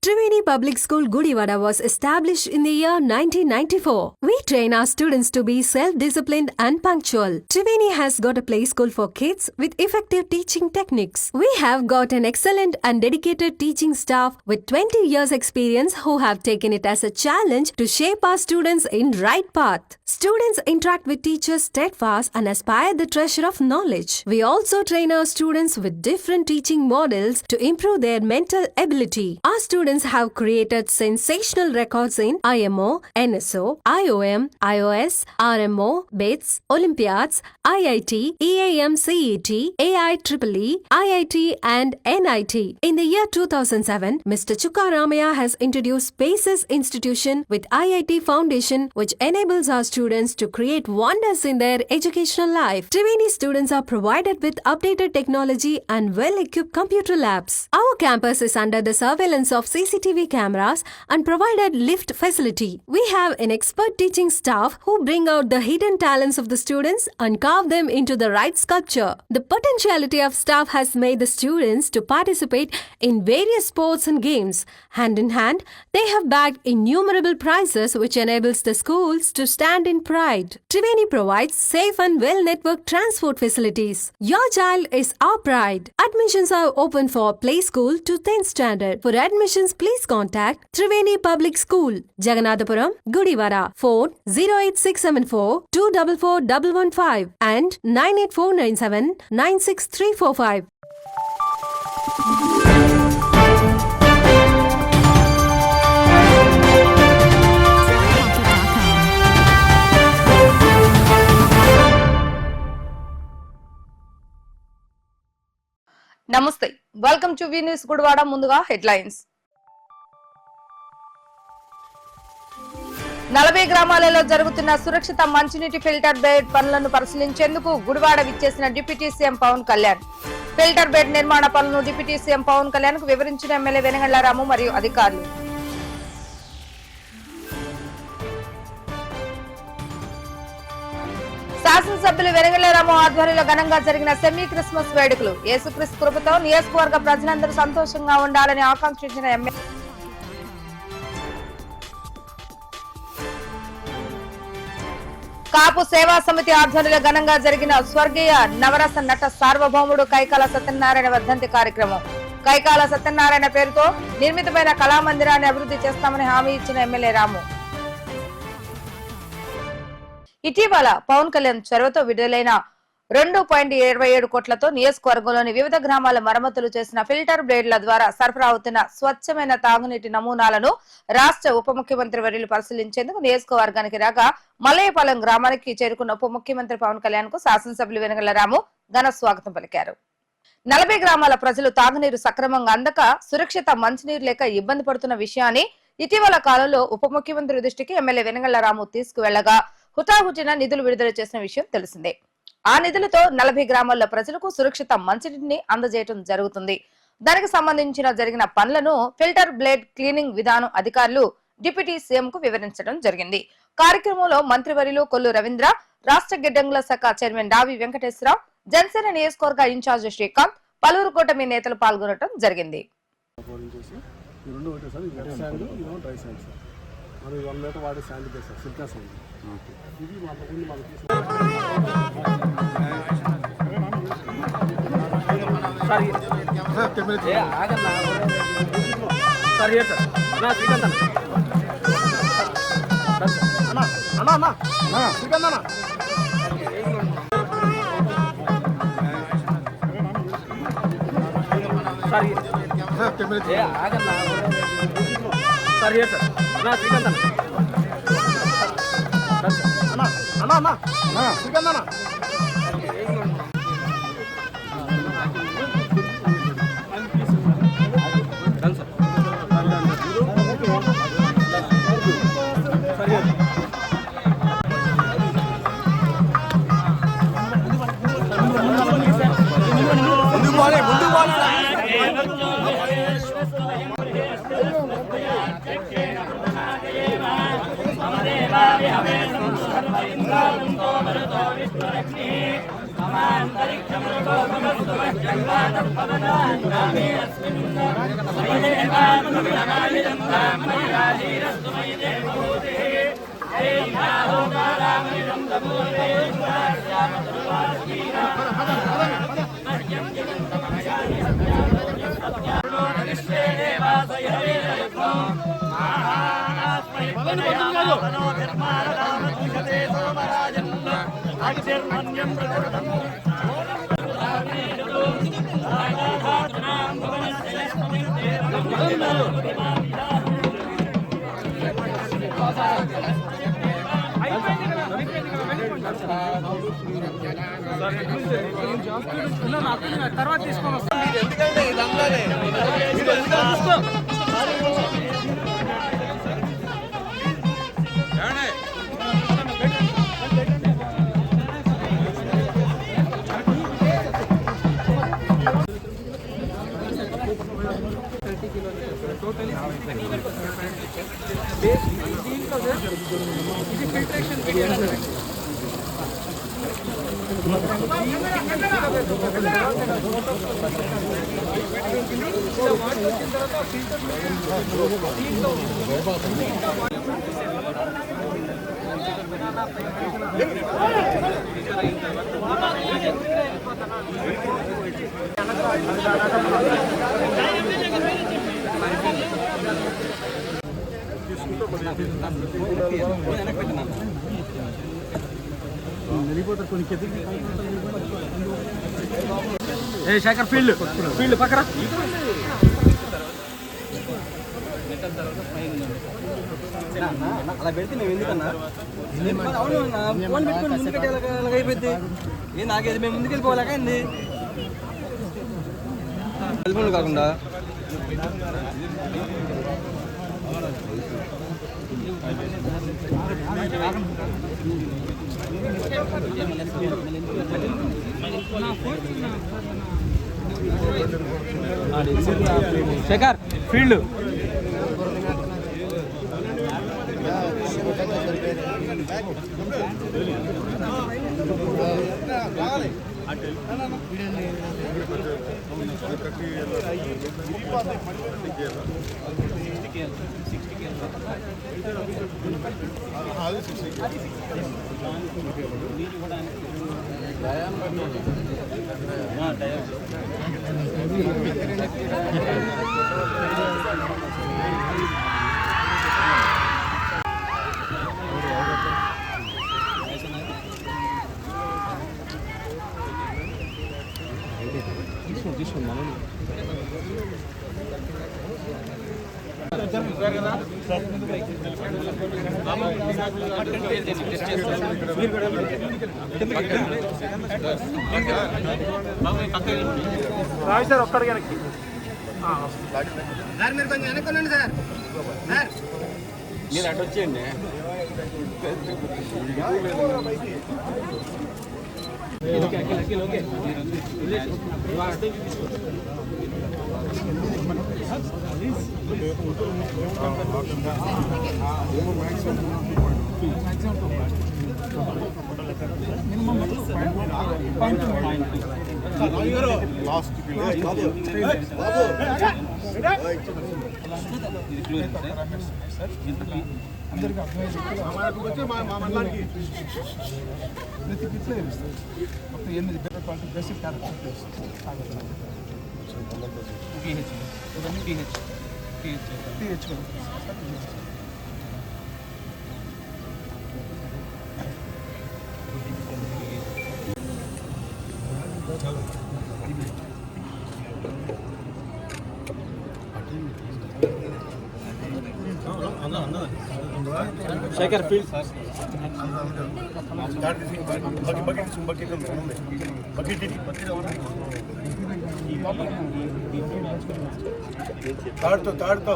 Triveni Public School Gudivada was established in the year 1994. We train our students to be self-disciplined and punctual. Triveni has got a play school for kids with effective teaching techniques. We have got an excellent and dedicated teaching staff with 20 years experience who have taken it as a challenge to shape our students in right path. Students interact with teachers steadfast and aspire the treasure of knowledge. We also train our students with different teaching models to improve their mental ability. Our students have created sensational records in IMO, NSO, IOM, IOS, RMO, BITS, Olympiads, IIT, EAM CET, AIEEE, IIT and NIT. In the year 2007, Mr. Chukka Ramaya has introduced Spaces Institution with IIT Foundation, which enables our students to create wonders in their educational life. Triveni students are provided with updated technology and well-equipped computer labs. Our campus is under the surveillance of CCTV cameras and provided lift facility. We have an expert teaching staff who bring out the hidden talents of the students and carve them into the right sculpture. The potentiality of staff has made the students to participate in various sports and games. Hand in hand, they have bagged innumerable prizes which enables the schools to stand in pride. Triveni provides safe and well-networked transport facilities. Your child is our pride. Admissions are open for play school to 10th standard. For admissions, please contact Triveni Public School, Jaganathapuram, Gudivada. Phone 08674 244115 and 98497 96345. నమస్తే welcome to V news Gudivada. ముందుగా headlines. 40 గ్రామాలలో జరుగుతున్న సురక్షిత మంచినీటి filter bed పనులను పరిశీలించేందుకు గుడివాడ విచ్చేసిన deputy CM Pawan Kalyan. Filter bed నిర్మాణ పనులను డిప్యూటీ సీఎం పవన్ కళ్యాణ్ కు వివరించిన ఎమ్మెల్యే వెనగళ్ల రాము మరియు అధికారులు. శాసనసభ్యులు వెనగళ్ల రాము ఆధ్వర్యంలో ఘనంగా జరిగిన సెమీ క్రిస్మస్ వేడుకలు. యేసుక్రీస్తు కృపతో నియోజకవర్గ ప్రజలందరూ సంతోషంగా ఉండాలని ఆకాంక్షించిన ఎమ్మెల్యే. కాపు సేవా సమితి ఆధ్వర్యంలో ఘనంగా జరిగిన స్వర్గీయ నవరస నట సార్వభౌముడు కైకాల సత్యనారాయణ వర్ధంతి కార్యక్రమం. కైకాల సత్యనారాయణ పేరుతో నిర్మితమైన కళామందిరాన్ని అభివృద్ధి చేస్తామని హామీ ఇచ్చిన ఎమ్మెల్యే రాము. ఇటీవల పవన్ కళ్యాణ్ చొరవతో విడుదలైన 2.27 కోట్లతో నియోజకవర్గంలోని వివిధ గ్రామాల మరమ్మతులు చేసిన ఫిల్టర్ బ్లేడ్ల ద్వారా సరఫరా అవుతున్న స్వచ్ఛమైన తాగునీటి నమూనాలను రాష్ట్ర ఉప ముఖ్యమంత్రి వర్యులు పరిశీలించేందుకు నియోజకవర్గానికి రాగా మల్లయ్యపాలెం గ్రామానికి చేరుకున్న ఉప ముఖ్యమంత్రి పవన్ కళ్యాణ్ కు శాసనసభ్యులు వెనగళ్ల రాము ఘన స్వాగతం పలికారు. 40 గ్రామాల ప్రజలు తాగునీరు సక్రమంగా అందక సురక్షిత మంచినీరు లేక ఇబ్బంది పడుతున్న విషయాన్ని ఇటీవల కాలంలో ఉప ముఖ్యమంత్రి దృష్టికి ఎమ్మెల్యే వెనగళ్ల రాము తీసుకువెళ్లగా హుటాహుటిన నిధులు విడుదల చేసిన విషయం తెలిసిందే. ఆ నిధులతో 40 గ్రామాల ప్రజలకు సురక్షిత మంచినీటిని అందజేయడం జరుగుతుంది. దానికి సంబంధించిన జరిగిన పనులను ఫిల్టర్ బ్లేడ్ క్లీనింగ్ విధానం అధికారులు డిప్యూటీ సీఎం కు వివరించడం జరిగింది. కార్యక్రమంలో మంత్రివర్యులు కొల్లు రవీంద్ర, రాష్ట్ర గిడ్డంగుల శాఖ చైర్మన్ డావి వెంకటేశ్వరరావు, జనసేన నియోజకవర్గ ఇన్ఛార్జ్ శ్రీకాంత్, పలువురు కూటమి నేతలు పాల్గొనడం జరిగింది. సమాంతరిక్ష తర్వాత తీసుకొని వస్తాం. ఇది ఫిల్టరేషన్ శేఖర్ ఫీల్డ్ పక్కన అలా పెడితే మేము ఎందుకన్నా ఫోన్ పెట్టుకుని ముందుకెట్టి అయిపోద్ది ఏ నాకేది మేము ముందుకు వెళ్ళిపోవాలక ఏంది సెల్ఫోన్లు కాకుండా శేఖర్ ఫీల్డ్ రావి సార్ ఒక్కడికి వెనక్కి సార్ మీరు కొంచెం వెనక్కి సార్ మీరు అటు వచ్చేయండి అందరికీ అర్థమయ్యే ప్రతి కిట్లో ఇస్తారు మొత్తం 8 better quality basic characters PH Shekhar field తాడుతో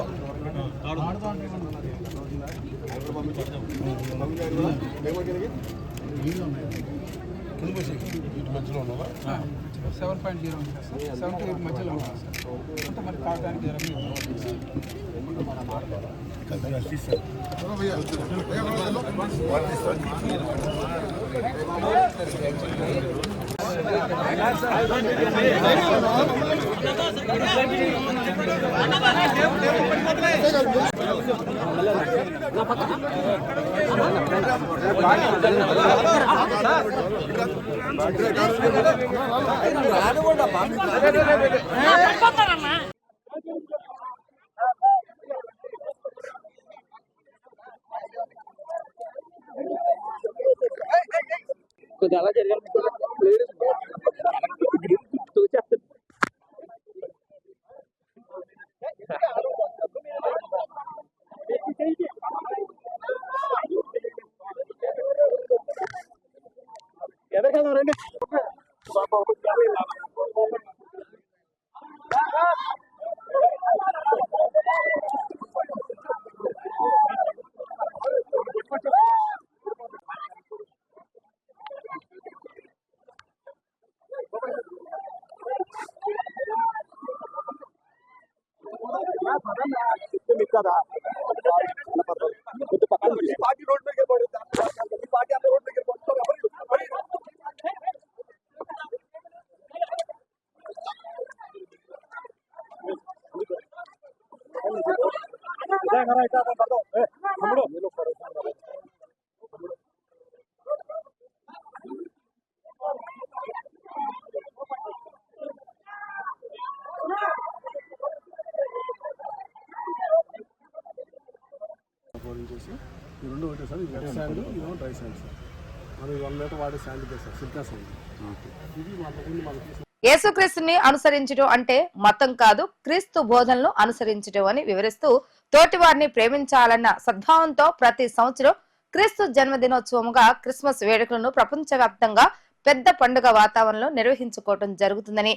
మధ్యలో 7.0 7 to 8 మధ్యలో ఉంటుంది సార్ అంటే మరి తాగడానికి అలా జరిగారు. ఈ రెండు ఒకటే సార్, ఇది వెట్ శాండ్, ఇదేమో డ్రై శాండ్ సార్. అది 1 లీటర్ వాడే శాండ్ సార్, సిల్కా శాండ్. ఇది మనకి యేసుక్రీస్తుని అనుసరించడం అంటే మతం కాదు, క్రీస్తు బోధనలు అనుసరించడం అని వివరిస్తూ తోటి వారిని ప్రేమించాలన్న సద్భావంతో ప్రతి సంవత్సరం క్రీస్తు జన్మదినోత్సవముగా క్రిస్మస్ వేడుకలను ప్రపంచవ్యాప్తంగా పెద్ద పండుగ వాతావరణంలో నిర్వహించుకోవడం జరుగుతుందని,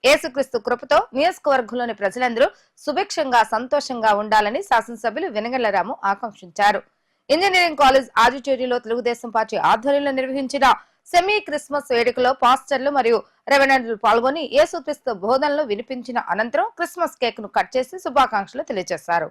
యేసుక్రీస్తు కృపతో నియోజకవర్గంలోని ప్రజలందరూ సుభిక్షంగా సంతోషంగా ఉండాలని శాసనసభ్యులు వెనగళ్ల రాము ఆకాంక్షించారు. ఇంజనీరింగ్ కాలేజ్ ఆడిటోరియంలో తెలుగుదేశం పార్టీ ఆధ్వర్యంలో నిర్వహించిన సెమీ క్రిస్మస్ వేడుకలో పాస్టర్లు మరియు రెవెరెండ్లు పాల్గొని యేసుక్రీస్తు బోధనలు వినిపించిన అనంతరం క్రిస్మస్ కేక్ ను కట్ చేసి శుభాకాంక్షలు తెలియజేశారు.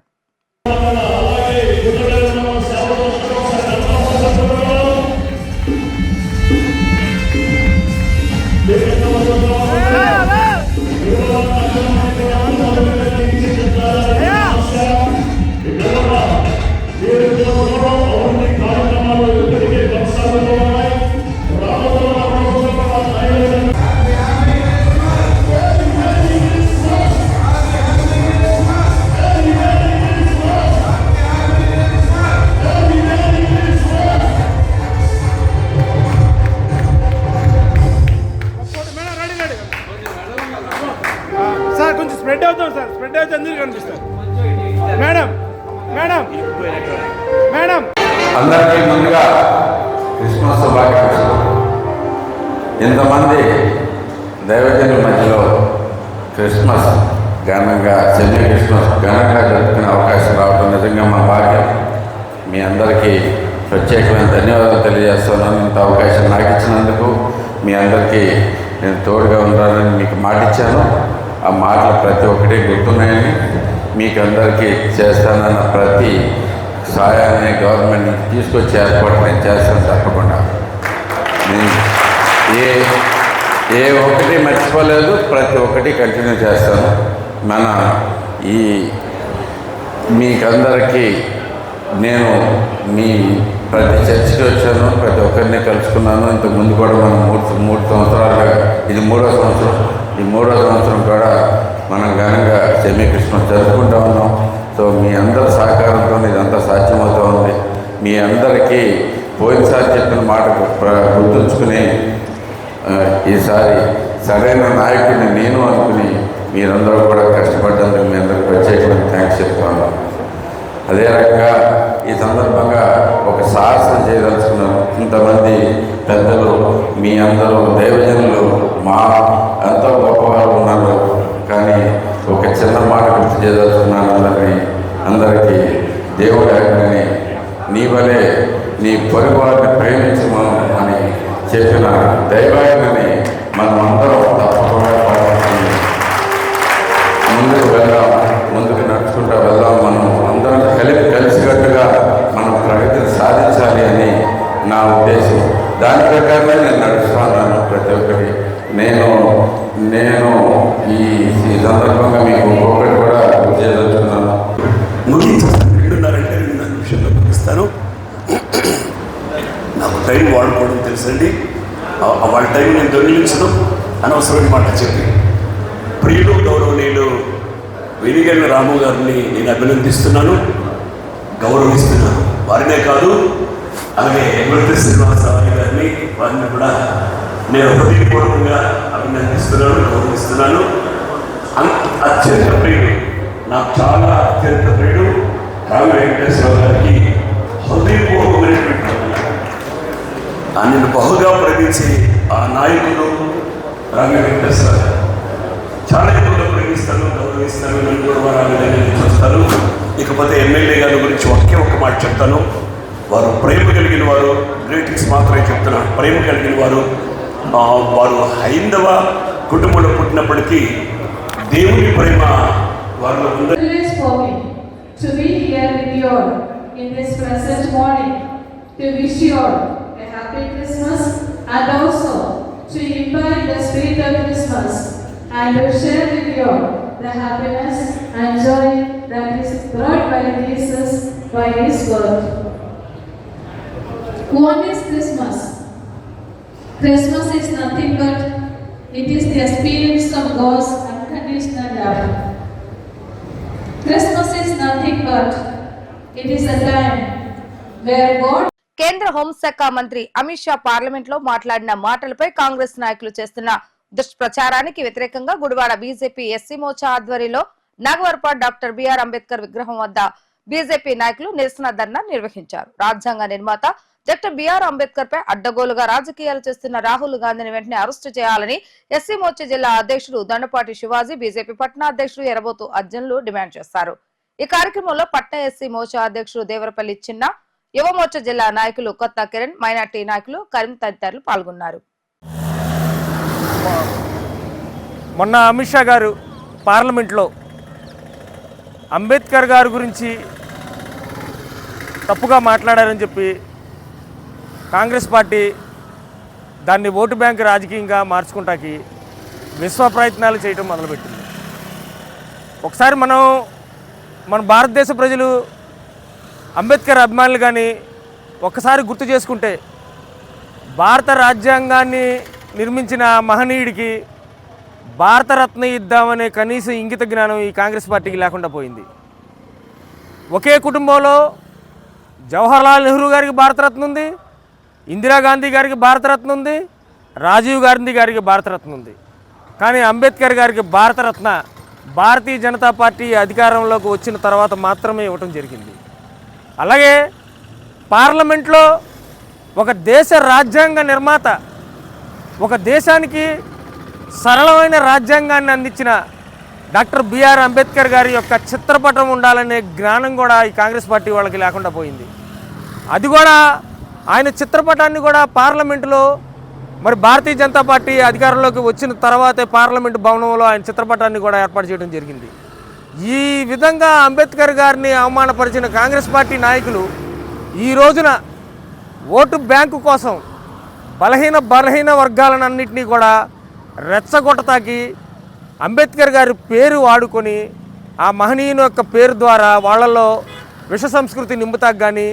కొంచెం స్ప్రెడ్ అవుతాం సార్, స్ప్రెడ్ అయితే అందరికీ కనిపిస్తారు. మేడం మేడం మేడం అందరికీ ముందుగా క్రిస్మస్ శుభాకాంక్షలు. ఇంతమంది దైవజనుల మధ్యలో క్రిస్మస్ ఘనంగా, సెమీ క్రిస్మస్ ఘనంగా జరుపుకునే అవకాశం రావడం నిజంగా మా భాగ్యం. మీ అందరికీ ప్రత్యేకమైన ధన్యవాదాలు తెలియజేస్తున్నాను. ఇంత అవకాశం నాకు ఇచ్చినందుకు మీ అందరికీ నేను తోడుగా ఉండాలని మీకు మాట ఇచ్చాను. ఆ మాటలు ప్రతి ఒక్కటి గుర్తున్నాయని, మీకు అందరికీ చేస్తానన్న ప్రతి సాయాన్ని గవర్నమెంట్ తీసుకొచ్చే ఏర్పాటు నేను చేస్తాను. తప్పకుండా నేను ఏ ఒక్కటి మర్చిపోలేదు, ప్రతి ఒక్కటి కంటిన్యూ చేస్తాను. మన ఈ మీకందరికీ నేను మీ ప్రతి చర్చికి వచ్చాను, ప్రతి ఒక్కరిని కలుసుకున్నాను. ఇంతకుముందు కూడా మనం మూడు సంవత్సరాలుగా, ఇది మూడో సంవత్సరం. ఈ మూడో సంవత్సరం కూడా మనం ఘనంగా సెమీ క్రిస్మస్ జరుపుకుంటూ ఉన్నాం. సో మీ అందరి సహకారంతో ఇదంతా సాధ్యమవుతూ ఉంది. మీ అందరికీ పోయినసారి చెప్పిన మాట గుర్తుంచుకుని ఈసారి సరైన నాయకుడిని నేను అనుకుని మీరందరూ కూడా కష్టపడ్డందుకు మీ అందరికీ ప్రత్యేకమైన థ్యాంక్స్ చెప్తాను. అదే రకంగా ఈ సందర్భంగా ఒక సాహసం చేయదలుచుకున్నాను. ఇంతమంది పెద్దలు, మీ అందరూ దైవజనులు, మా ఎంతో గొప్పవారు ఉన్నారు. కానీ ఒక చిన్న మాట గుర్తు చేయదలుచుకున్నాను అందరికీ. దేవుడి ఆజ్ఞని నీ వలే నీ పొరుగు వారిని ప్రేమించమని అని చెప్పిన దైవాజ్ఞని మనం అందరం తప్పకుండా పాటించి ముందుకు వెళ్దాం, ముందుకు నడుచుకుంటూ వెళ్దాం. మనం అందరం కలిసికట్టుగా మనం ప్రగతిని సాధించాలి అని నా ఉద్దేశం. దాని ప్రకారమే నేను నడుస్తున్నాను. ప్రతి ఒక్కటి టైం వాడుకోవడం తెలుసండి. వాళ్ళ టైం నేను దొంగిలించడం అనవసరమైన మాట చెప్పి ప్రియులు గౌరవనీయులు వెనిగళ్ల రాము గారిని నేను అభినందిస్తున్నాను, గౌరవిస్తున్నాను. వారినే కాదు అలాగే ఎమ్మెల్యే శ్రీనివాసరావు గారిని, వారిని కూడా నేను హృదయపూర్వకంగా అభినందిస్తున్నాను, గౌరవిస్తున్నాను. అత్యంత ప్రియుడు, నాకు చాలా అత్యంత ప్రియుడు రామ వెంకటేశ్వర గారికి హృదయపూర్వకమైనటువంటి నేను బహుగా ప్రేమించి ఆ నాయకులు రామ వెంకటేశ్వర చాలా ఎక్కువగా ప్రేమిస్తాను, గౌరవిస్తాను, నన్ను కూడా వారు చూస్తాను. ఇకపోతే ఎమ్మెల్యే గారి గురించి ఒక్క మాట చెప్తాను. వారు ప్రేమ కలిగిన వారు, గ్రీటింగ్స్ మాత్రమే చెప్తున్నాను. ప్రేమ కలిగిన వారు, వారు హైందవ కుటుంబంలో పుట్టినప్పటికీ దేవుని ప్రేమ వారిలో ఉంది. To be here with you all in this present morning, to wish you all a happy Christmas and also to imbibe the spirit of Christmas and to share with you all the happiness and joy that is brought by Jesus by His birth. What is Christmas? Christmas is nothing but it is the experience of God's unconditional love. Christmas is nothing but it is a time where God. కేంద్ర హోంశాఖ మంత్రి Amit Shah parliament లో మాట్లాడిన మాటలపై కాంగ్రెస్ నాయకులు చేస్తున్న దుష్ప్రచారానికి వ్యతిరేకంగా Gudivada BJP SC Morcha ఆధ్వర్యంలో నాగవరపాడ్ doctor BR Ambedkar విగ్రహం వద్ద బీజేపీ నాయకులు నిరసన ధర్నా నిర్వహించారు. రాజ్యాంగ నిర్మాత డాక్టర్ బిఆర్ అంబేద్కర్ పై అడ్డగోలుగా రాజకీయాలు చేస్తున్న రాహుల్ గాంధీని వెంటనే అరెస్టు చేయాలని ఎస్సీ మోర్చా జిల్లా అధ్యక్షుడు దండపాటి శివాజీ, బీజేపీ పట్నా అధ్యక్షుడు ఎర్రబోతు అర్జున్లు డిమాండ్ చేశారు. ఈ కార్యక్రమంలో పట్నా ఎస్సీ మోర్చా అధ్యక్షుడు దేవరపల్లి చిన్న, యువ మోర్చా జిల్లా నాయకులు కొత్త కిరణ్, మైనార్టీ నాయకులు కరీం తదితరులు పాల్గొన్నారు. మొన్న అమిత్ షా గారు పార్లమెంట్లో అంబేద్కర్ గారి గురించి తప్పుగా మాట్లాడారని చెప్పి కాంగ్రెస్ పార్టీ దాన్ని ఓటు బ్యాంక్ రాజకీయంగా మార్చుకుంటాకి విశ్వ ప్రయత్నాలు చేయడం మొదలుపెట్టింది. ఒకసారి మన భారతదేశ ప్రజలు అంబేద్కర్ అభిమానులు కానీ ఒక్కసారి గుర్తు చేసుకుంటే భారత రాజ్యాంగాన్ని నిర్మించిన మహనీయుడికి భారతరత్న ఇద్దామనే కనీస ఇంగిత జ్ఞానం ఈ కాంగ్రెస్ పార్టీకి లేకుండా పోయింది. ఒకే కుటుంబంలో జవహర్లాల్ నెహ్రూ గారికి భారతరత్న ఉంది, ఇందిరాగాంధీ గారికి భారతరత్న ఉంది, రాజీవ్ గాంధీ గారికి భారతరత్న ఉంది. కానీ అంబేద్కర్ గారికి భారతరత్న భారతీయ జనతా పార్టీ అధికారంలోకి వచ్చిన తర్వాత మాత్రమే ఇవ్వటం జరిగింది. అలాగే పార్లమెంట్లో ఒక దేశ రాజ్యాంగ నిర్మాత, ఒక దేశానికి సరళమైన రాజ్యాంగాన్ని అందించిన డాక్టర్ బిఆర్ అంబేద్కర్ గారి యొక్క చిత్రపటం ఉండాలనే జ్ఞానం కూడా ఈ కాంగ్రెస్ పార్టీ వాళ్ళకి లేకుండా పోయింది. అది కూడా ఆయన చిత్రపటాన్ని కూడా పార్లమెంటులో మరి భారతీయ జనతా పార్టీ అధికారంలోకి వచ్చిన తర్వాతే పార్లమెంటు భవనంలో ఆయన చిత్రపటాన్ని కూడా ఏర్పాటు చేయడం జరిగింది. ఈ విధంగా అంబేద్కర్ గారిని అవమానపరిచిన కాంగ్రెస్ పార్టీ నాయకులు ఈ రోజున ఓటు బ్యాంకు కోసం బలహీన వర్గాలన్నింటినీ కూడా రెచ్చగొట్టతాకి అంబేద్కర్ గారి పేరు వాడుకొని ఆ మహనీయుని యొక్క పేరు ద్వారా వాళ్ళల్లో విష సంస్కృతి నింపుతాకు కానీ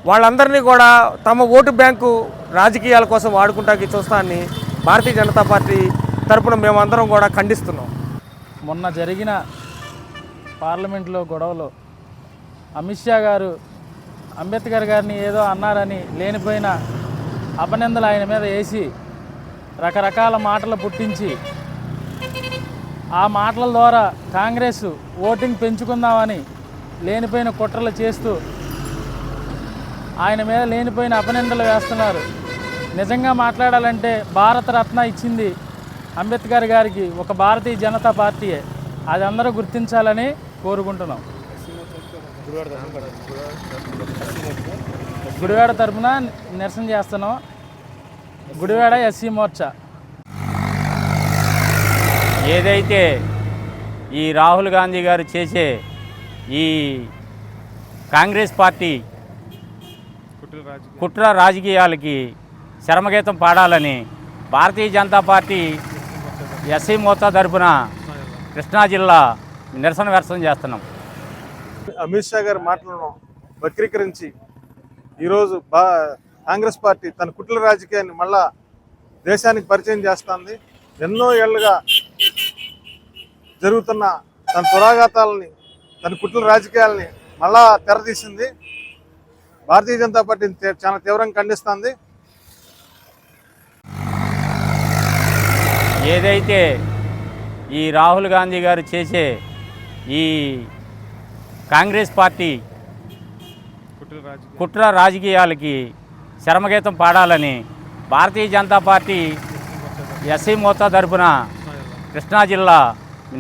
వాళ్ళందరినీ కూడా తమ ఓటు బ్యాంకు రాజకీయాల కోసం వాడుకుంటాకి చూస్తాన్ని భారతీయ జనతా పార్టీ తరపున మేమందరం కూడా ఖండిస్తున్నాం. మొన్న జరిగిన పార్లమెంట్లో గొడవలో అమిత్ షా గారు అంబేద్కర్ గారిని ఏదో అన్నారని లేనిపోయిన అపనిందలు ఆయన మీద వేసి రకరకాల మాటలు పుట్టించి ఆ మాటల ద్వారా కాంగ్రెస్ ఓటింగ్ పెంచుకుందామని లేనిపోయిన కుట్రలు చేస్తూ ఆయన మీద లేనిపోయిన అపనిందలు వేస్తున్నారు. నిజంగా మాట్లాడాలంటే భారతరత్న ఇచ్చింది అంబేద్కర్ గారికి ఒక భారతీయ జనతా పార్టీయే. అది అందరూ గుర్తించాలని కోరుకుంటున్నాం. గుడివాడ తరఫున నిరసన చేస్తున్నాం. గుడివాడ ఎస్సీ మోర్చా. ఏదైతే ఈ రాహుల్ గాంధీ గారు చేసే ఈ కాంగ్రెస్ పార్టీ కుట్ర రాజకీయాలకి శరమగీతం పాడాలని భారతీయ జనతా పార్టీ ఎస్సీ మోర్చా తరఫున కృష్ణా జిల్లా నిరసన వ్యక్తం చేస్తున్నాం. అమిత్ షా గారి మాటలను వక్రీకరించి ఈరోజు కాంగ్రెస్ పార్టీ తన కుట్ల రాజకీయాన్ని మళ్ళా దేశానికి పరిచయం చేస్తుంది. ఎన్నో ఏళ్ళుగా జరుగుతున్న తన దురాఘాతాలని, తన కుట్ల రాజకీయాలని మళ్ళా తెరదీసింది. భారతీయ జనతా పార్టీని చాలా తీవ్రంగా ఖండిస్తుంది. ఏదైతే ఈ రాహుల్ గాంధీ గారు చేసే ఈ కాంగ్రెస్ పార్టీ కుట్ర రాజకీయాలకి శరమగీతం పాడాలని భారతీయ జనతా పార్టీ ఎస్సీ మోర్చా తరపున కృష్ణా జిల్లా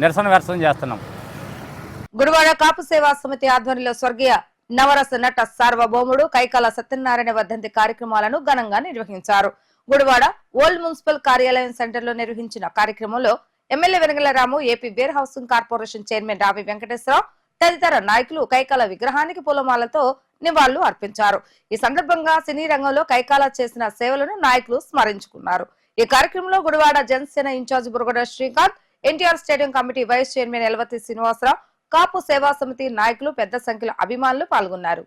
నిరసన వ్యక్తం చేస్తున్నాం. గుడివాడ కాపు సేవా సమితి ఆధ్వర్యంలో స్వర్గీయ నవరస నట సార్వభౌముడు కైకాల సత్యనారాయణ వర్ధంతి కార్యక్రమాలను ఘనంగా నిర్వహించారు. గుడివాడ ఓల్డ్ మున్సిపల్ కార్యాలయం సెంటర్ లో నిర్వహించిన కార్యక్రమంలో MLA Venigalla Ramu, AP warehousing corporation chairman Ravi Venkateswara Rao తదితర నాయకులు కైకాల విగ్రహానికి పూలమాలతో నివాళులు అర్పించారు. ఈ సందర్భంగా సినీ రంగంలో కైకాల చేసిన సేవలను నాయకులు స్మరించుకున్నారు. ఈ కార్యక్రమంలో Gudivada Janasena incharge Burgada Srikanth, NTR stadium committee vice chairman Elvathi Srinivasa Rao, Kapu Seva Samithi నాయకులు పెద్ద సంఖ్యలో అభిమానులు పాల్గొన్నారు.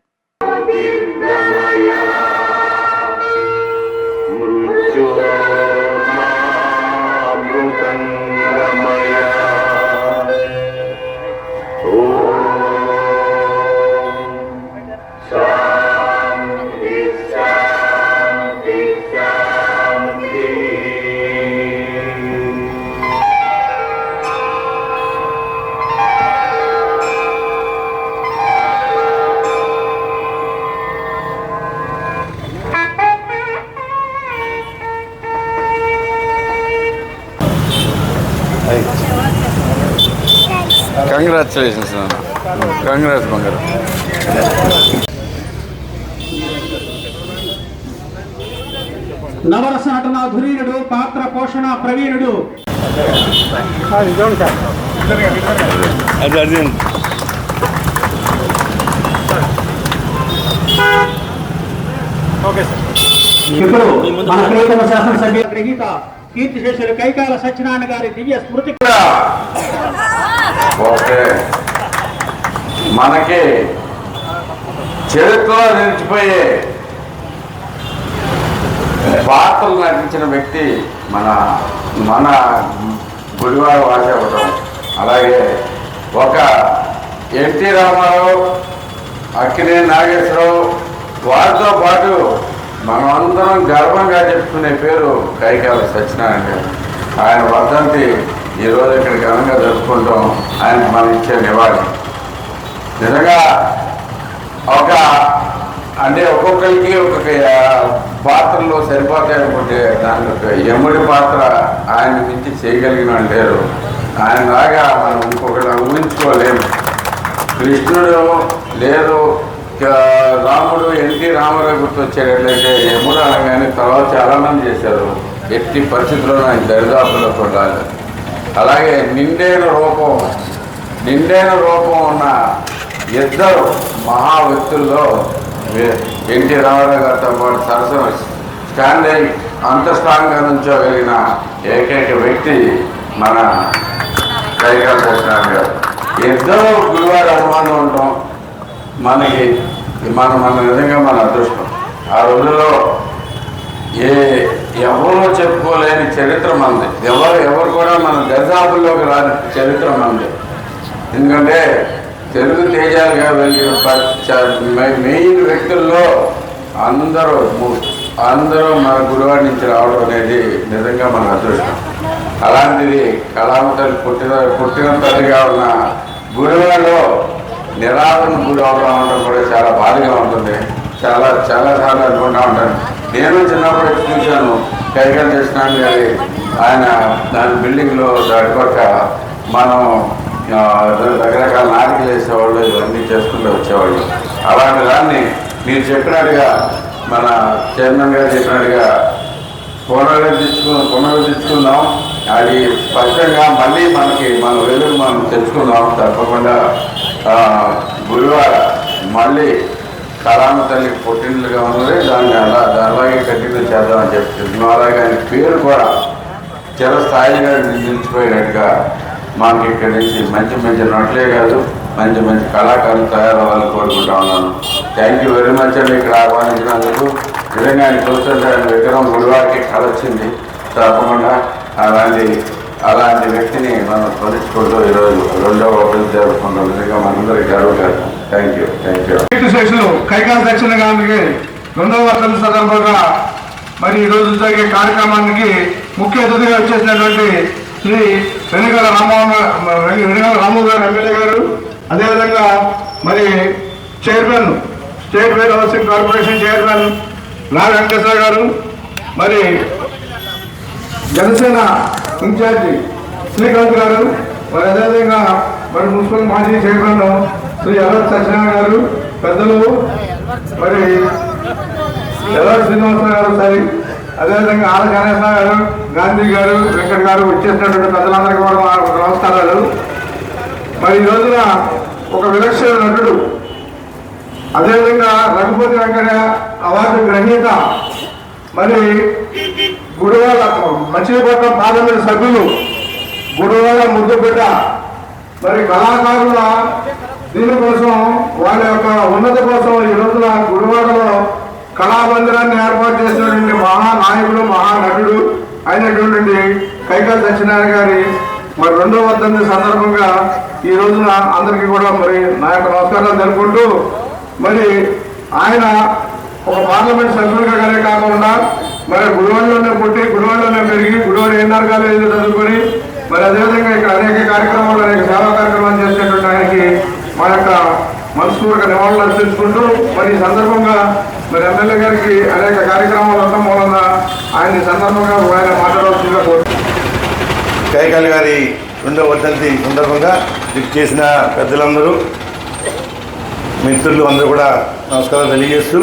కంగ్రాచులేషన్స్ కంగ్రాట్స్ బంగారు. నవరస నటన ధురీనుడు, పాత్ర పోషణ ప్రవీణుడు. ఇప్పుడు మన ప్రియతమ శాసనసభ్య గ్రహీత కీర్తిశేషులు కైకాల సత్యనారాయణ గారి దివ్య స్మృతి ఓకే, మనకి చరిత్రలో నిలిచిపోయే పాత్రలు నటించిన వ్యక్తి మన మన గుడివాడ వాసి అవ్వడం. అలాగే ఒక ఎన్టీ రామారావు, అక్కినేని నాగేశ్వరరావు వారితో పాటు మనం అందరం గర్వంగా చెప్పుకునే పేరు కైకాల సత్యనారాయణ గారు. ఆయన వర్ధంతి ఈరోజు ఇక్కడ ఘనంగా జరుపుకుంటాం. ఆయనకు మనం ఇచ్చే నివాళి నిజంగా అంటే ఒక్కొక్కరికి ఒక్కొక్క పాత్రలో సరిపోతాయి అనుకుంటే దాని ఒక యముడి పాత్ర ఆయన మించి చేయగలిగిన వాళ్ళు లేరు. ఆయన లాగా మనం ఇంకొకటి ఊహించుకోలేము. కృష్ణుడు లేదు, రాముడు, ఎన్టీ రామారావు గుర్తొచ్చేటట్లయితే యముడు అనగానే తర్వాత చాలామంది చేశారు. ఎట్టి పరిస్థితుల్లో ఆయన దరిదాపుల్లో కొట్టాలి. అలాగే నిండైన రూపం ఉన్న ఇద్దరు మహా వ్యక్తుల్లో ఎన్టీ రామారావు గారితో పాటు సరసన స్టాండ్ అయి అంత స్ట్రాంగ్గా నుంచోగలిగిన ఏకైక వ్యక్తి మన కైకాల సత్యనారాయణ గారు. ఇద్దరు గురువారి అనుమానం ఉంటాం మనకి మన నిజంగా మన అదృష్టం. ఆ రోజుల్లో ఎవరో చెప్పుకోలేని చరిత్ర మనది. ఎవరు కూడా మన దరిదాపుల్లోకి రాని చరిత్ర మనది. ఎందుకంటే తెలుగు తేజాలుగా వెళ్ళిన మెయిన్ వ్యక్తుల్లో అందరూ మన గుడివాడ నుంచి రావడం అనేది నిజంగా మన అదృష్టం. అలాంటిది కళామతల్లి పుట్టిన తల్లిగా ఉన్న గుడివాడలో నిరాదరణ గురి అవడం కూడా చాలా బాధగా ఉంటుంది. చాలాసార్లు అనుకుంటూ ఉంటాను. నేను చిన్నప్పుడు చూశాను కైకాల సత్యనారాయణ గారి ఆయన దాని బిల్డింగ్లో దాటిపక్క మనం రకరకాల నాటికలు వేసేవాళ్ళు, ఇవన్నీ చేసుకుంటూ వచ్చేవాళ్ళు. అలాంటి దాన్ని మీరు చెప్పినట్టుగా మన చైర్మన్ గారు చెప్పినట్టుగా పునరుద్ధరించుకుందాం. అది స్పష్టంగా మళ్ళీ మన వెలుగు మనం తెచ్చుకుందాం. తప్పకుండా గుడివాడ మళ్ళీ కళామ తల్లికి పుట్టినలుగా ఉన్నది. అలాగే కంటిన్యూ చేద్దామని చెప్తున్నాం. అలాగే ఆయన పేరు కూడా చిరస్థాయిగా నిలిచిపోయినట్టుగా మాకు ఇక్కడి నుంచి మంచి నటులే కాదు మంచి కళాకారులు తయారవ్వాలని కోరుకుంటా ఉన్నాను. థ్యాంక్ యూ వెరీ మచ్ అండి ఇక్కడ ఆహ్వానించినందుకు. నిజంగా ఆయన చూస్తుంటే ఆయన విగ్రహం గుడివారికి కళ వచ్చింది. తప్పకుండా అలాంటి వ్యక్తిని మనం స్మరించుకుంటూ ఈరోజు 2వ వర్ధంతి జరుపుకుంటాం. నిజంగా మనందరికీ గర్వకారణం. Thank you. కీర్తిశేషులు కైకాల సత్యనారాయణ గారికి 2వ వర్ధంతి సందర్భంగా మరి ఈరోజు జరిగే కార్యక్రమానికి ముఖ్య అతిథిగా వచ్చేసినటువంటి శ్రీ వెనిగళ్ల రాము గారు ఎమ్మెల్యే గారు, అదేవిధంగా మరి chairman state warehousing corporation chairman Naga Venkateswara గారు, మరి జనసేన ఇన్ఛార్జి శ్రీకాంత్ గారు, మరి అదేవిధంగా మరి మున్సిపల్ మాజీ చైర్మన్ శ్రీ ఎల్ఆర్ సత్యనారాయణ గారు, పెద్దలు మరి ఎల్ఆర్ శ్రీనివాసరావు గారు, సరి అదేవిధంగా ఆర్ గణేశ గారు, గాంధీ గారు, వెంకట్ గారు వచ్చేసినటువంటి పెద్దలందరికీ కూడా నమస్కారాలు. మరి ఈ రోజున ఒక విలక్షణ నటుడు, అదేవిధంగా రఘుపతి వెంకట అవార్డు గ్రహీత, మరి గుడివాడ మచిలీపట్నం పార్లమెంట్ సభ్యులు, గుడివాడ ముద్దుబిడ్డ, మరి కళాకారుల దీనికోసం వాళ్ళ యొక్క ఉన్నతి కోసం ఈ రోజున గుడివాడలో కళామందిరాన్ని ఏర్పాటు చేసినటువంటి మహానాయకుడు, మహానటుడు అయినటువంటి కైకాల సత్యనారాయణ గారి మరి 2వ వర్ధంతి సందర్భంగా ఈ రోజున అందరికీ కూడా మరి నా యొక్క నమస్కారాలు జరుపుకుంటూ, మరి ఆయన ఒక పార్లమెంట్ సభ్యులుగానే కాకుండా మరి గుడివాడలోనే పుట్టి, గుడివాడలోనే పెరిగి, గుడివాడ ఎన్ఆర్ కాలేజీలో చదువుకొని, మరి అదేవిధంగా ఇక్కడ అనేక కార్యక్రమాలు, అనేక సేవా కార్యక్రమాలు చేసినటువంటి ఆయనకి మా యొక్క మనస్ఫూర్తిక నివాళులు అర్పించుకుంటూ, మరి ఈ సందర్భంగా మరి ఎమ్మెల్యే గారికి అనేక కార్యక్రమాలు ఉండటం మూలంగా ఆయన సందర్భంగా ఆయన మాట్లాడవలసిందిగా కోరుతున్నాను. కైకాల గారి 2వ వర్ధంతి సందర్భంగా చేసిన పెద్దలందరూ, మిత్రులు అందరూ కూడా నమస్కారం తెలియజేస్తూ,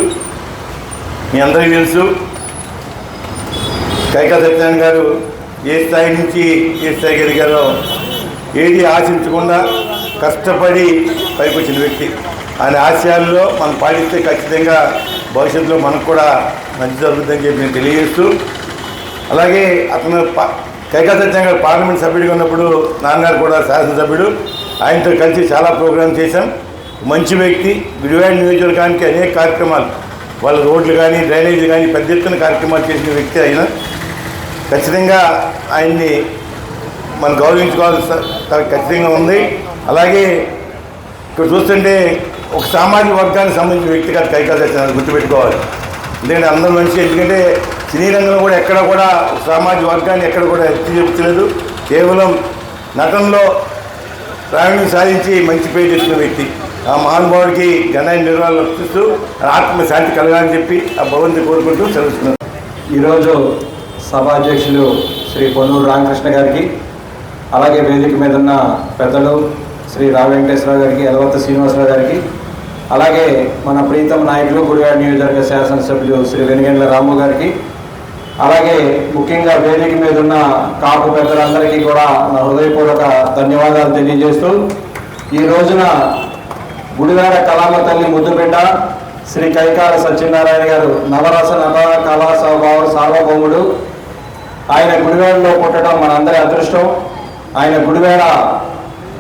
మీ అందరికీ తెలుసు కైకాల సత్యనారాయణ గారు ఏ స్థాయి నుంచి ఏ స్థాయికి ఎదిగారో ఏది ఆశించకుండా కష్టపడి పైకి వచ్చిన వ్యక్తి. ఆయన ఆశయాల్లో మనం పాటిస్తే ఖచ్చితంగా భవిష్యత్తులో మనకు కూడా మంచి జరుగుతుందని చెప్పి నేను తెలియజేస్తూ, అలాగే అతను కైకాల సత్యనారాయణ గారు పార్లమెంట్ సభ్యుడిగా ఉన్నప్పుడు నాన్నగారు కూడా శాసనసభ్యుడు, ఆయనతో కలిసి చాలా ప్రోగ్రాం చేశాం. మంచి వ్యక్తి. గుడివాడ నియోజకవర్గానికి అనేక కార్యక్రమాలు, వాళ్ళ రోడ్లు కానీ డ్రైనేజీలు కానీ పెద్ద ఎత్తున కార్యక్రమాలు చేసిన వ్యక్తి ఆయన. ఖచ్చితంగా ఆయన్ని మనం గౌరవించుకోవాల్సిన ఖచ్చితంగా ఉంది. అలాగే ఇక్కడ చూస్తుంటే ఒక సామాజిక వర్గానికి సంబంధించిన వ్యక్తి కాదు కైకాల సత్యనారాయణ, గుర్తుపెట్టుకోవాలి. ఎందుకంటే అందరూ మనిషి, ఎందుకంటే సినీ రంగంలో కూడా ఎక్కడ కూడా సామాజిక వర్గాన్ని ఎక్కడ కూడా ఎత్తి చెప్తలేదు. కేవలం నటనలో ప్రావీణ్యం సాధించి మంచి పేరు తెచ్చిన వ్యక్తి. ఆ మహానుభావుడికి ఘనమైన నిర్వహణలు అర్పిస్తూ ఆత్మశాంతి కలగాలని చెప్పి ఆ భగవంతుని కోరుకుంటూ సెలవుస్తున్నాను. ఈరోజు సభాధ్యక్షులు శ్రీ పొన్నూరు రామకృష్ణ గారికి, అలాగే వేదిక మీద ఉన్న పెద్దలు శ్రీ రా వెంకటేశ్వరరావు గారికి, ఎలవర్తి శ్రీనివాసరావు గారికి, అలాగే మన ప్రీతం నాయకులు గుడివాడ నియోజకవర్గ శాసనసభ్యులు శ్రీ వెనిగండ్ల రాము గారికి, అలాగే ముఖ్యంగా వేదిక మీద ఉన్న కాపు పెద్దలందరికీ కూడా నా హృదయపూర్వక ధన్యవాదాలు తెలియజేస్తూ, ఈ రోజున గుడివాడ కళామ తల్లి ముద్దుబిడ్డ శ్రీ కైకాల సత్యనారాయణ గారు నవరస నవ కళా సార్వభౌముడు. ఆయన గుడివాడలో పుట్టడం మనందరి అదృష్టం. ఆయన గుడివాడ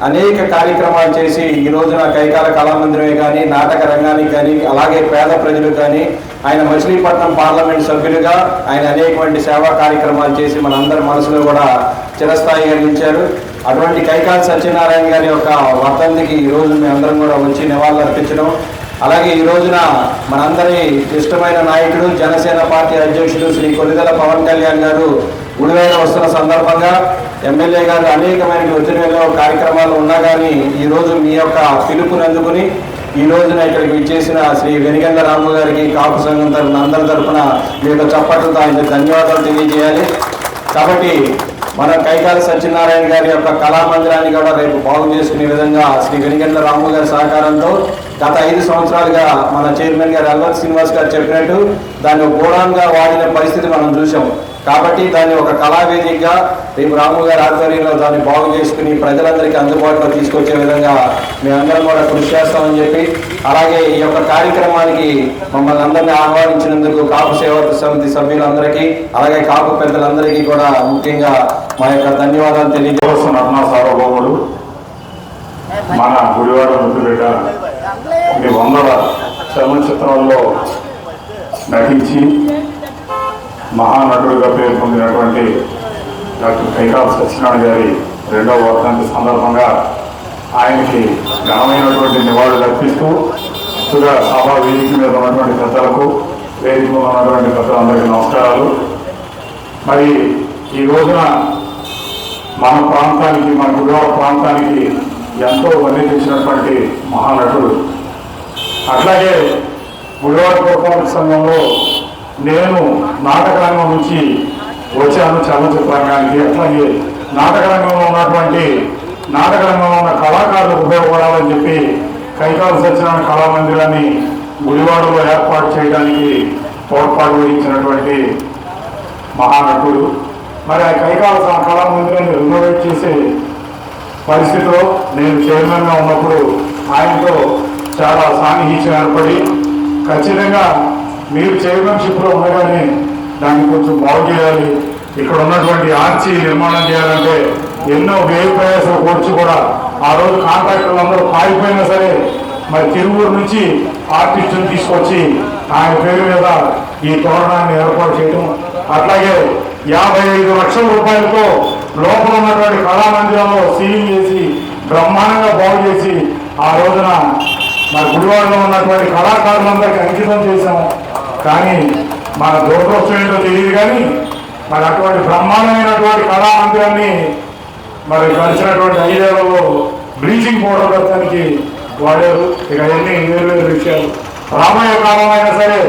అనేక కార్యక్రమాలు చేసి ఈ రోజున కైకాల కళామందిరమే కానీ, నాటక రంగానికి కానీ, అలాగే పేద ప్రజలకు కానీ, ఆయన మచిలీపట్నం పార్లమెంట్ సభ్యులుగా ఆయన అనేకమంది సేవా కార్యక్రమాలు చేసి మనందరి మనసులో కూడా చిరస్థాయిగా నిలిచారు. అటువంటి కైకాల సత్యనారాయణ గారి యొక్క వర్ధంతికి ఈరోజు మేమందరం కూడా వచ్చి నివాళులు అర్పించడం, అలాగే ఈ రోజున మనందరి ఇష్టమైన నాయకుడు జనసేన పార్టీ అధ్యక్షుడు శ్రీ కొల్లిదల పవన్ కళ్యాణ్ గారు గుడివాడ వస్తున్న సందర్భంగా ఎమ్మెల్యే గారు అనేకమైన ఒత్తిడిలో కార్యక్రమాలు ఉన్నా కానీ ఈరోజు మీ యొక్క పిలుపుని అందుకుని ఈ రోజున ఇక్కడికి విచ్చేసిన శ్రీ వెనిగండ్ల రాము గారికి కాపు సంఘం తరఫున అందరి తరఫున మీ యొక్క చప్పట్లతో ఆయనకు ధన్యవాదాలు తెలియజేయాలి. కాబట్టి మన కైకాల సత్యనారాయణ గారి యొక్క కళామందిరాన్ని కూడా రేపు బాగు చేసుకునే విధంగా శ్రీ వెనిగండ్ల రాము గారి సహకారంతో గత 5 సంవత్సరాలుగా మన చైర్మన్ గారు ఎల్ఆర్ శ్రీనివాస్ గారు చెప్పినట్టు దాన్ని గోడాన్గా వాడిన పరిస్థితి మనం చూసాం. కాబట్టి దాన్ని ఒక కళావేదికగా రేపు రాము గారి ఆధ్వర్యంలో దాన్ని బాగు చేసుకుని ప్రజలందరికీ అందుబాటులో తీసుకొచ్చే విధంగా మేమందరం కూడా కృషి చేస్తామని చెప్పి, అలాగే ఈ యొక్క కార్యక్రమానికి మమ్మల్ని అందరినీ ఆహ్వానించినందుకు కాపు సేవా సమితి సభ్యులందరికీ, అలాగే కాపు పెద్దలందరికీ కూడా ముఖ్యంగా మా యొక్క ధన్యవాదాలు తెలియజేస్తున్న రత్న సార్వభౌముడు మన గుడివాడ ముద్దుబిడ్డ 100వ చలనచిత్రంలో నటించి మహానటుడిగా పేరు పొందినటువంటి డాక్టర్ కైకాల సత్యనారాయణ గారి 2వ వర్ధంతి సందర్భంగా ఆయనకి ఘనమైనటువంటి నివాళులు అర్పిస్తూ ముందుగా సభా వేదిక మీద ఉన్నటువంటి పెద్దలకు, వేదిక మీద ఉన్నటువంటి పెద్దలందరికీ నమస్కారాలు. మరి ఈ రోజున మన ప్రాంతానికి, మన గుడివాడ ప్రాంతానికి ఎంతో వన్నె తెచ్చినటువంటి మహానటుడు. అట్లాగే గుడివాడ పురపాలక సంఘంలో నేను నాటక రంగం నుంచి వచ్చాను చలనచిత్ర రంగానికి. అట్లాగే నాటక రంగంలో ఉన్న కళాకారులకు ఉపయోగపడాలని చెప్పి కైకాల సత్యనారాయణ కళామందిరాన్ని గుడివాడలో ఏర్పాటు చేయడానికి తోడ్పాటు వహించినటువంటి మహానటుడు. మరి ఆ కైకాల కళామందిరాన్ని రెనోవేట్ చేసే పరిస్థితిలో నేను చైర్మన్గా ఉన్నప్పుడు ఆయనతో చాలా సాన్నిహిత్యం ఏర్పడి, ఖచ్చితంగా మీరు చైర్మన్షిప్లో ఉండగానే దాన్ని కొంచెం బాగు చేయాలి, ఇక్కడ ఉన్నటువంటి ఆర్చి నిర్మాణం చేయాలంటే ఎన్నో వ్యయ ప్రయాసాలు కూర్చి కూడా ఆ రోజు కాంట్రాక్టర్లు అందరూ పారిపోయినా సరే మరి తిరువూరు నుంచి ఆర్టిస్టుని తీసుకొచ్చి ఆయన పేరు మీద ఈ తోరణాన్ని ఏర్పాటు చేయడం, అట్లాగే 55 లక్షల రూపాయలతో లోపల ఉన్నటువంటి కళామందిరంలో సీలింగ్ చేసి బ్రహ్మాండంగా బాగు చేసి ఆ రోజున మరి గుడివాడలో ఉన్నటువంటి కళాకారులందరికీ అంకితం చేశాం. కానీ మన దురదృష్టం ఏంటో తెలియదు, కానీ మరి అటువంటి బ్రహ్మాండమైనటువంటి కళామందిరాన్ని మరి గడిచినటువంటి 5 ఏళ్లలో బ్లీచింగ్ పౌడర్ పెట్టడానికి వాడారు. ఇక ఎన్ని వేరు విషయాలు రాబోయే కాలంలో అయినా సరే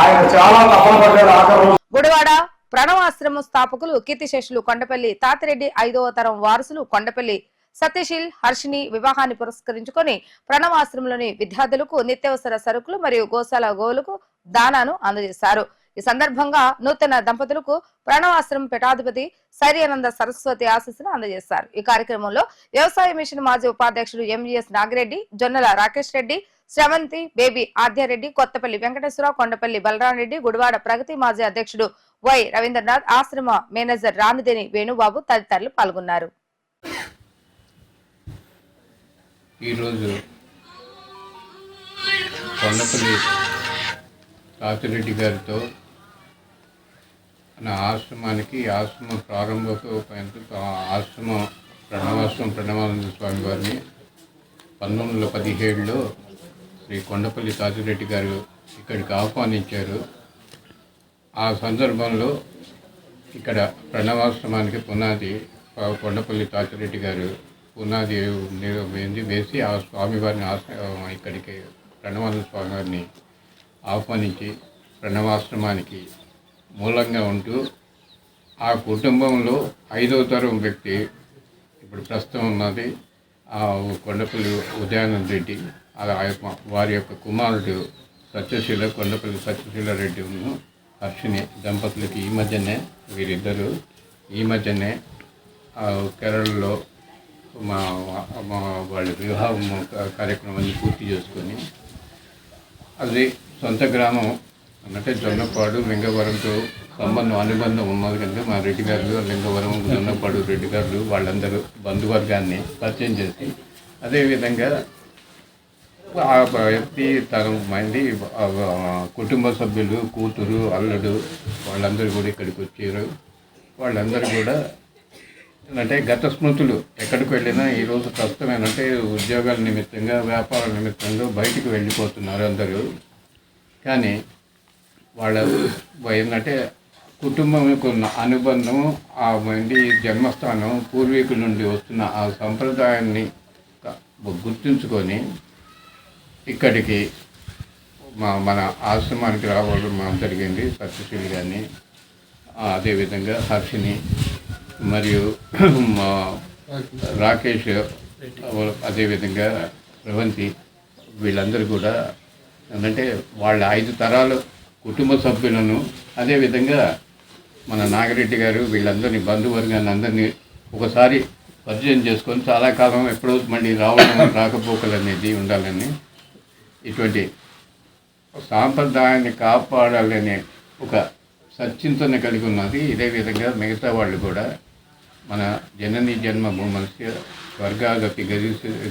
ఆయన చాలా తపన పడ్డాడు. ఆఖరు గుడివాడ ప్రణవాశ్రమం స్థాపకులు కీర్తిశేషులు కొండపల్లి తాతిరెడ్డి 5వ తరం వారసులు కొండపల్లి సత్యశీల్ హర్షిని వివాహాన్ని పురస్కరించుకొని ప్రణవాశ్రమంలోని విద్యార్థులకు నిత్యావసర సరుకులు మరియు గోశాల గోవులకు దానాను అందజేశారు. ఈ సందర్భంగా నూతన దంపతులకు ప్రణవాశ్రమం పీఠాధిపతి సైర్యానంద సరస్వతి ఆశీస్సులు అందజేశారు. ఈ కార్యక్రమంలో వ్యవసాయ మిషన్ మాజీ ఉపాధ్యక్షుడు ఎంజీఎస్ నాగిరెడ్డి, జొన్నల రాకేష్ రెడ్డి, శ్రవంతి, బేబీ ఆద్యారెడ్డి, కొత్తపల్లి వెంకటేశ్వరరావు, కొండపల్లి బలరామరెడ్డి, గుడివాడ ప్రగతి మాజీ అధ్యక్షుడు వై రవీంద్రనాథ్, ఆశ్రమ మేనేజర్ రానుదేని వేణుబాబు తదితరులు పాల్గొన్నారు. ఈరోజు కొండపల్లి తాతిరెడ్డి గారితో మన ఆశ్రమానికి ఆశ్రమ ప్రారంభకు ఆశ్రమం ప్రణవానంద స్వామి వారిని 1917లో శ్రీ కొండపల్లి తాతిరెడ్డి గారు ఇక్కడికి ఆహ్వానించారు. ఆ సందర్భంలో ఇక్కడ ప్రణవాశ్రమానికి పునాది కొండపల్లి తాతిరెడ్డి గారు పునాది వేసి ఆ స్వామివారిని ఇక్కడికి ప్రణవానంద స్వామి వారిని ఆహ్వానించి ప్రణవాశ్రమానికి మూలంగా ఉంటూ ఆ కుటుంబంలో 5వ తరం వ్యక్తి ఇప్పుడు ప్రస్తుతం ఉన్నది ఆ కొండపల్లి ఉదయానంద రెడ్డి. వారి యొక్క కుమారుడు కొండపల్లి సత్యశీల రెడ్డి హర్షిని దంపతులకి వీరిద్దరూ ఈ మధ్యనే కేరళలో వాళ్ళ వివాహం కార్యక్రమాన్ని పూర్తి చేసుకొని అది సొంత గ్రామం అంటే జొన్నపాడు లింగవరంతో అనుబంధం ఉన్నది కనుక మా రెడ్డి గారు లింగవరం జొన్నపాడు రెడ్డి గారు వాళ్ళందరూ బంధువర్గాన్ని పరిచయం చేసి అదేవిధంగా ఆ వ్యక్తి తన మంది కుటుంబ సభ్యులు, కూతురు, అల్లుడు వాళ్ళందరూ కూడా ఇక్కడికి వచ్చారు. వాళ్ళందరూ కూడా అంటే గత స్మృతులు ఎక్కడికి వెళ్ళినా ఈరోజు ప్రస్తుతం ఏంటంటే ఉద్యోగాల నిమిత్తంగా వ్యాపారాల నిమిత్తంగా బయటికి వెళ్ళిపోతున్నారు అందరూ. కానీ వాళ్ళ ఏంటంటే కుటుంబంకు ఉన్న అనుబంధం, ఆ మంది జన్మస్థానం, పూర్వీకుల నుండి వస్తున్న ఆ సంప్రదాయాన్ని గుర్తుంచుకొని ఇక్కడికి మన ఆశ్రమానికి రావడం జరిగింది. సత్యశీలి గారిని, అదేవిధంగా హర్షిని మరియు రాకేష్, అదేవిధంగా శ్రవంతి వీళ్ళందరూ కూడా ఏంటంటే వాళ్ళ 5 తరాలు కుటుంబ సభ్యులను, అదేవిధంగా మన నాగిరెడ్డి గారు వీళ్ళందరినీ బంధువర్గాన్ని అందరినీ ఒకసారి పరిచయం చేసుకొని చాలా కాలం ఎప్పుడో మళ్ళీ రాకపోకలు అనేది ఉండాలని, ఇటువంటి సాంప్రదాయాన్ని కాపాడాలనే ఒక సచ్చింతన కలిగి ఉన్నది. ఇదే విధంగా మిగతా వాళ్ళు కూడా మన జనని జన్మభూమస్య స్వర్గాగతి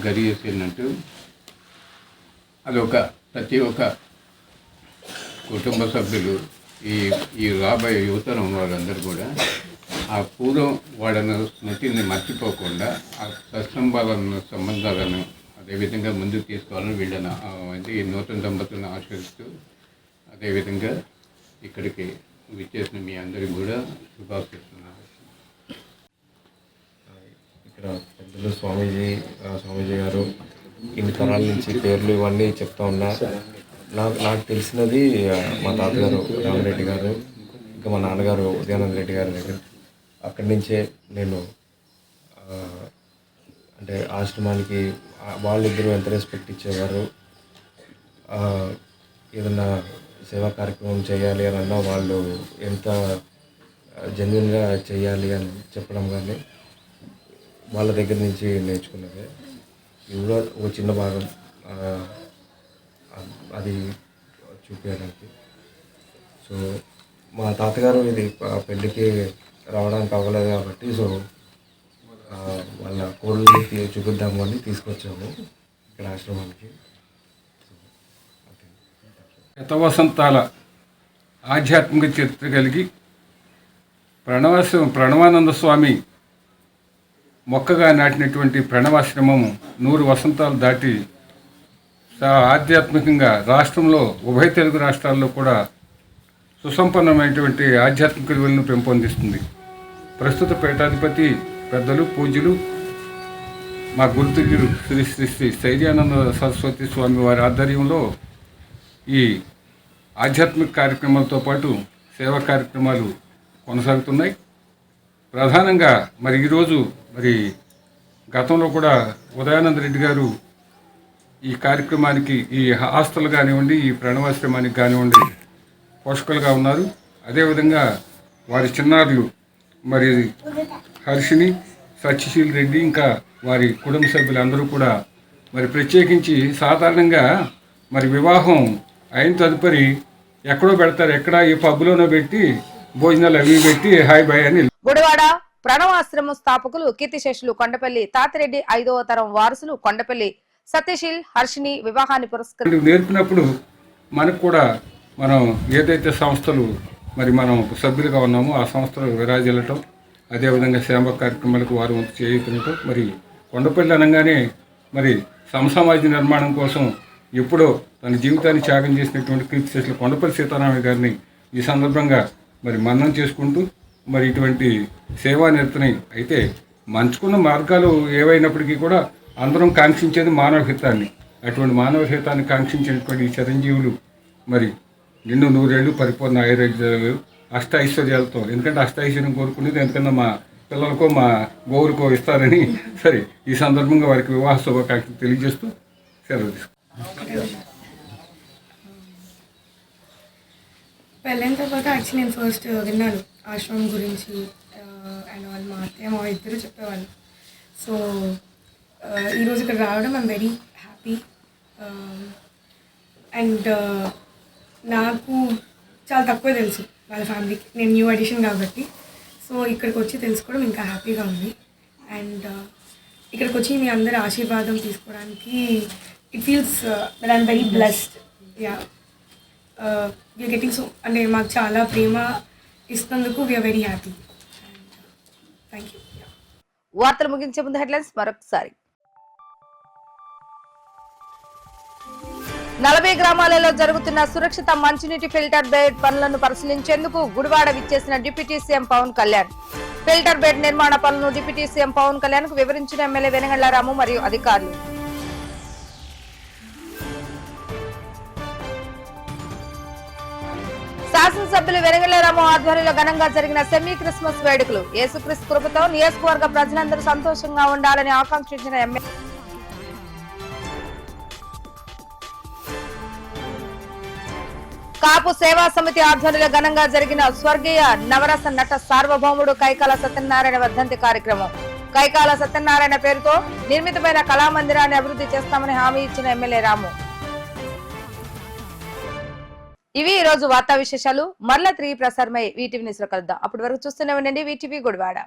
గరీసినట్టు అదొక ప్రతి ఒక్క కుటుంబ సభ్యులు ఈ రాబోయే యువతరం వాళ్ళందరూ కూడా ఆ పూర్వం వాళ్ళను స్మృతిని మర్చిపోకుండా ఆ సంబంధాలను అదేవిధంగా ముందుకు తీసుకోవాలని వీళ్ళని ఈ నూతన దంపతులను ఆశ్రయిస్తూ అదేవిధంగా ఇక్కడికి విచ్చేసిన మీ అందరికీ కూడా శుభాకాంక్షలు. ఇక్కడ పెద్దలు స్వామీజీ గారు ఇన్ని తరాల నుంచి పేర్లు ఇవన్నీ చెప్తా ఉన్నా. నాకు తెలిసినది మా తాతగారు రామరెడ్డి గారు, ఇంకా మా నాన్నగారు ఉదయానంద రెడ్డి గారి దగ్గర అక్కడి నుంచే నేను అంటే ఆశ్రమానికి వాళ్ళిద్దరూ ఎంత రెస్పెక్ట్ ఇచ్చేవారు. ఏదన్నా సేవా కార్యక్రమం చేయాలి అని అన్నా వాళ్ళు ఎంత జెన్యున్గా చేయాలి అని చెప్పడం కానీ వాళ్ళ దగ్గర నుంచి నేర్చుకున్నదే. ఇది కూడా ఒక చిన్న భాగం అది చూపించడానికి. సో మా తాతగారు ఇది పెళ్ళికి రావడానికి అవ్వలేదు కాబట్టి సో వాళ్ళ కోళ్ళని చూపిద్దామని తీసుకొచ్చాము ఇక్కడ ఆశ్రమానికి. శతవసంతాల ఆధ్యాత్మిక చరిత్ర కలిగి ప్రణవానంద స్వామి మొక్కగా నాటినటువంటి ప్రణవాశ్రమం 100 వసంతాలు దాటి ఆధ్యాత్మికంగా రాష్ట్రంలో ఉభయ తెలుగు రాష్ట్రాల్లో కూడా సుసంపన్నమైనటువంటి ఆధ్యాత్మిక విలువలను పెంపొందిస్తుంది. ప్రస్తుత పీఠాధిపతి పెద్దలు పూజ్యులు మా గురుతులు శ్రీ శ్రీ శ్రీ శైర్యానంద సరస్వతి స్వామి వారి ఆధ్వర్యంలో ఈ ఆధ్యాత్మిక కార్యక్రమాలతో పాటు సేవా కార్యక్రమాలు కొనసాగుతున్నాయి. ప్రధానంగా మరి ఈరోజు గతంలో కూడా ఉదయానంద రెడ్డి గారు ఈ కార్యక్రమానికి ఈ హాస్టల్ కానివ్వండి, ఈ ప్రణవాశ్రమానికి కానివ్వండి పోషకులుగా ఉన్నారు. అదేవిధంగా వారి చిన్నారులు మరి హర్షిని, సత్యశీల్ రెడ్డి, ఇంకా వారి కుటుంబ సభ్యులందరూ కూడా మరి ప్రత్యేకించి సాధారణంగా మరి వివాహం అయిన తదుపరి ఎక్కడో పెడతారు, ఎక్కడ ఈ పబ్లోనో పెట్టి భోజనాలు అవి పెట్టి హాయ్ బాయ్ అని. గుడివాడ ప్రణవాశ్రమం స్థాపకులు కీర్తిశేషులు కొండపల్లి తాతిరెడ్డి 5వ తరం వారసులు కొండపల్లి సత్యశీల్ హర్షిని వివాహాన్ని పురస్కరించి నేర్పినప్పుడు మనకు కూడా మనం ఏదైతే సంస్థలు మరి మనం సభ్యులుగా ఉన్నామో ఆ సంస్థలు విరాజిల్లటం, అదేవిధంగా సేవా కార్యక్రమాలకు వారు వంతు చేయుతుండటం. మరి కొండపల్లి అనగానే మరి సమసమాజ నిర్మాణం కోసం ఎప్పుడో తన జీవితాన్ని త్యాగం చేసినటువంటి కీర్తిశేషులు కొండపల్లి సీతారామయ్య గారిని ఈ సందర్భంగా మరి మన్నం చేసుకుంటూ మరి ఇటువంటి సేవా నిరతని అయితే మంచుకున్న మార్గాలు ఏవైనప్పటికీ కూడా అందరం కాంక్షించేది మానవ హితాన్ని. అటువంటి మానవ హితాన్ని కాంక్షించినటువంటి చిరంజీవులు మరి నిన్ను 100 ఏళ్ళు పరిపూర్ణ ఆయుర్వేదాలు అష్ట ఐశ్వర్యాలతో, ఎందుకంటే అష్ట ఐశ్వర్యం కోరుకునేది ఎందుకన్నా మా పిల్లలకో మా గోవులకో ఇస్తారని సరే ఈ సందర్భంగా వారికి వివాహ శుభాకాంక్షలు తెలియజేస్తూ సెలవు తీసుకుంటాను. పెళ్ళైన తర్వాత యాక్చువల్లీ నేను ఫస్ట్ విన్నాను ఆశ్రమం గురించి అండ్ వాళ్ళు మా అత్తయ్య మా ఇద్దరు చెప్పేవాళ్ళు. సో ఈరోజు ఇక్కడ రావడం ఐమ్ వెరీ హ్యాపీ. అండ్ నాకు చాలా తక్కువ తెలుసు వాళ్ళ ఫ్యామిలీకి, నేను న్యూ అడిషన్ కాబట్టి. సో ఇక్కడికి వచ్చి తెలుసుకోవడం ఇంకా హ్యాపీగా ఉంది. అండ్ ఇక్కడికి వచ్చి మీ అందరి ఆశీర్వాదం తీసుకోవడానికి it feels that I'm very blessed. Yeah we're getting so అంటే మాకు చాలా ప్రేమ ఇస్తున్నందుకు we're very happy. Thank you. వార్తలు ముగించే ముందు హెడ్లైన్స్ మరొకసారి. 40 గ్రామాలలో జరుగుతున్న సురక్షిత మంచినీటి ఫిల్టర్ బెడ్ పనులను పరిశీలించేందుకు గుడివాడ విచ్చేసిన deputy CM Pawan Kalyan. Filter bed నిర్మాణ పనులను డిప్యూటీ సీఎం పవన్ కళ్యాణ్ కు వివరించిన ఎమ్మెల్యే వెనగళ్ల రాము మరియు అధికారులు. శాసనసభ్యులు వెనగళ్ల రాము ఆధ్వర్యంలో ఘనంగా జరిగిన సెమీ క్రిస్మస్ వేడుకలు. యేసుక్రీస్తు కృపతో నియోజకవర్గ ప్రజలందరూ సంతోషంగా ఉండాలని ఆకాంక్షించిన ఎమ్మెల్యే. కాపు సేవా సమితి ఆధ్వర్యంలో ఘనంగా జరిగిన స్వర్గీయ నవరస నట సార్వభౌముడు కైకాల సత్యనారాయణ వర్ధంతి కార్యక్రమం. కైకాల సత్యనారాయణ పేరుతో నిర్మితమైన కళామందిరాన్ని అభివృద్ధి చేస్తామని హామీ ఇచ్చిన ఎమ్మెల్యే రాము. ఇవి ఈ రోజు వార్తా విశేషాలు. మరలా 3 ప్రసారమై వీటీవీ న్యూస్ లో కలుద్దాం. అప్పటి వరకు చూస్తూనే ఉండండి వీటీవీ గుడివాడ.